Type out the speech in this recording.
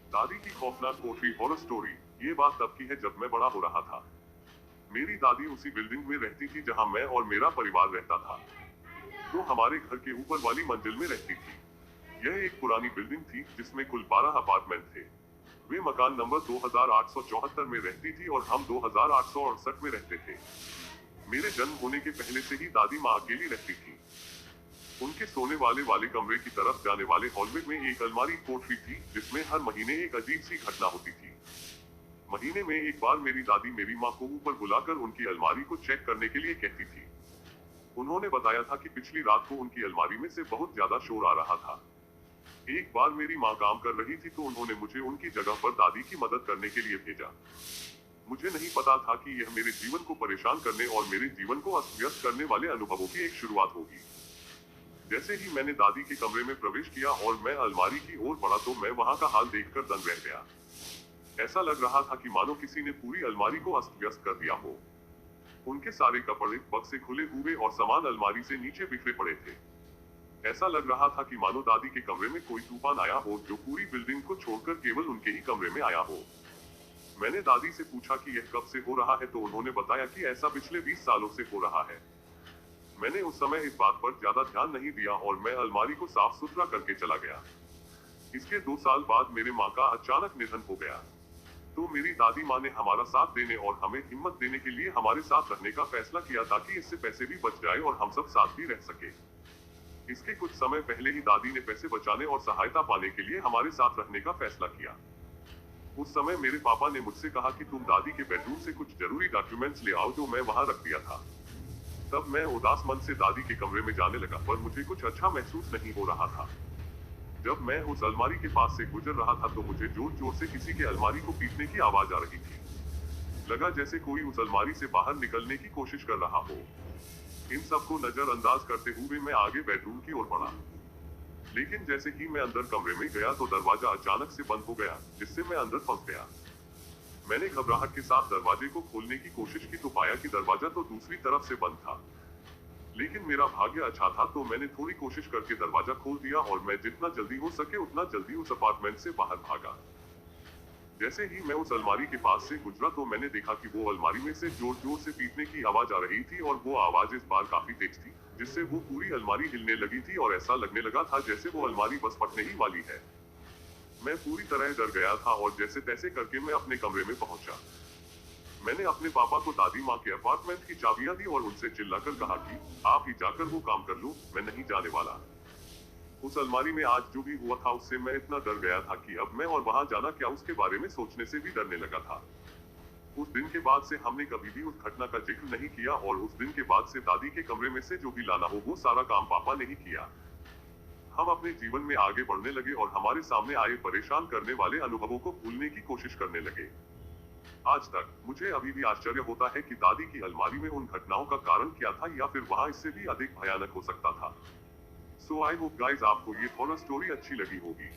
दादी की खौफनाक कोठरी हॉरर स्टोरी। ये बात तब की है जब मैं बड़ा हो रहा था। मेरी दादी उसी बिल्डिंग में रहती थी जहां मैं और मेरा परिवार रहता था। वो हमारे घर के ऊपर वाली मंजिल में रहती थी। यह एक पुरानी बिल्डिंग थी जिसमें कुल 12 अपार्टमेंट थे। वे मकान नंबर 2874 में रहती थी और हम 2868 में रहते थे। मेरे जन्म होने के पहले से ही दादी माँ अकेली रहती थी। उनके सोने वाले वाले कमरे की तरफ जाने वाले हॉलवे में एक अलमारी कोठरी थी जिसमें हर महीने एक अजीब सी घटना होती थी। महीने में एक बार मेरी दादी मेरी माँ को ऊपर बुलाकर उनकी अलमारी को चेक करने के लिए कहती थी। उन्होंने बताया था कि पिछली रात को उनकी अलमारी में से बहुत ज्यादा शोर आ रहा था। एक बार मेरी माँ काम कर रही थी तो उन्होंने मुझे उनकी जगह पर दादी की मदद करने के लिए भेजा। मुझे नहीं पता था कि यह मेरे जीवन को परेशान करने और मेरे जीवन को अस्त व्यस्त करने वाले अनुभवों की एक शुरुआत होगी। जैसे ही मैंने दादी के कमरे में प्रवेश किया और मैं अलमारी की ओर बढ़ा तो मैं वहां का हाल देखकर दंग रह गया। ऐसा लग रहा था कि मानो किसी ने पूरी अलमारी को अस्त व्यस्त कर दिया हो। उनके सारे कपड़े बक्से खुले हुए और सामान अलमारी से नीचे बिखरे पड़े थे। ऐसा लग रहा था कि मानो दादी के कमरे में कोई तूफान आया हो जो पूरी बिल्डिंग को छोड़कर केवल उनके ही कमरे में आया हो। मैंने दादी से पूछा कि यह कब से हो रहा है तो उन्होंने बताया कि ऐसा पिछले 20 सालों से हो रहा है। मैंने उस समय इस बात पर ज्यादा ध्यान नहीं दिया और मैं अलमारी को साफ सुथरा करके चला गया। इसके 2 साल बाद मेरे माँ का अचानक निधन हो गया। तो मेरी दादी माँ ने हमारा साथ देने और हमें हिम्मत देने के लिए हमारे साथ रहने का फैसला किया ताकि इससे पैसे भी बच जाए और हम सब साथ भी रह सके। इसके कुछ समय पहले ही दादी ने पैसे बचाने और सहायता पाने के लिए हमारे साथ रहने का फैसला किया। उस समय मेरे पापा ने मुझसे कहा कि तुम दादी के बेडरूम से कुछ जरूरी डॉक्यूमेंट्स ले आओ जो मैं वहां रख दिया था। तब मैं उदास मन से दादी के कमरे में जाने लगा पर मुझे कुछ अच्छा महसूस नहीं हो रहा था। जब मैं उस अलमारी के पास से गुजर रहा था तो मुझे जोर जोर से किसी के अलमारी को पीटने की आवाज आ रही थी। लगा जैसे कोई उस अलमारी से बाहर निकलने की कोशिश कर रहा हो। इन सबको नजरअंदाज करते हुए मैं आगे बेडरूम की ओर बढ़ा। लेकिन जैसे ही मैं अंदर कमरे में गया तो दरवाजा अचानक से बंद हो गया जिससे मैं अंदर फंस गया। मैंने घबराहट के साथ दरवाजे को खोलने की कोशिश की तो पाया कि दरवाजा तो दूसरी तरफ से बंद था। लेकिन मेरा भाग्य अच्छा था तो मैंने थोड़ी कोशिश करके दरवाजा खोल दिया और मैं जितना जल्दी हो सके उतना जल्दी उस अपार्टमेंट से बाहर भागा। जैसे ही मैं उस अलमारी के पास से गुजरा तो मैंने देखा कि वो अलमारी में से जोर जोर से पीटने की आवाज आ रही थी और वो आवाज इस बार काफी तेज थी जिससे वो पूरी अलमारी हिलने लगी थी और ऐसा लगने लगा था जैसे वो अलमारी बस फटने ही वाली है। मैं पूरी तरह डर गया था और जैसे तैसे करके मैं अपने कमरे में पहुंचा। मैंने अपने पापा को दादी माँ के अपार्टमेंट की चाबियां दी और उनसे चिल्लाकर कहा कि आप ही जाकर वो काम कर लो, मैं नहीं जाने वाला। उस अलमारी में आज जो भी हुआ था उससे मैं इतना डर गया था कि अब मैं और वहां जाना क्या उसके बारे में सोचने से भी डरने लगा था। उस दिन के बाद से हमने कभी भी उस घटना का जिक्र नहीं किया और उस दिन के बाद से दादी के कमरे में से जो भी लाना हो वो सारा काम पापा ने ही किया। हम अपने जीवन में आगे बढ़ने लगे और हमारे सामने आए परेशान करने वाले अनुभवों को भूलने की कोशिश करने लगे। आज तक मुझे अभी भी आश्चर्य होता है कि दादी की अलमारी में उन घटनाओं का कारण क्या था या फिर वहां इससे भी अधिक भयानक हो सकता था। सो आई होप गाइस आपको ये हॉरर स्टोरी अच्छी लगी होगी।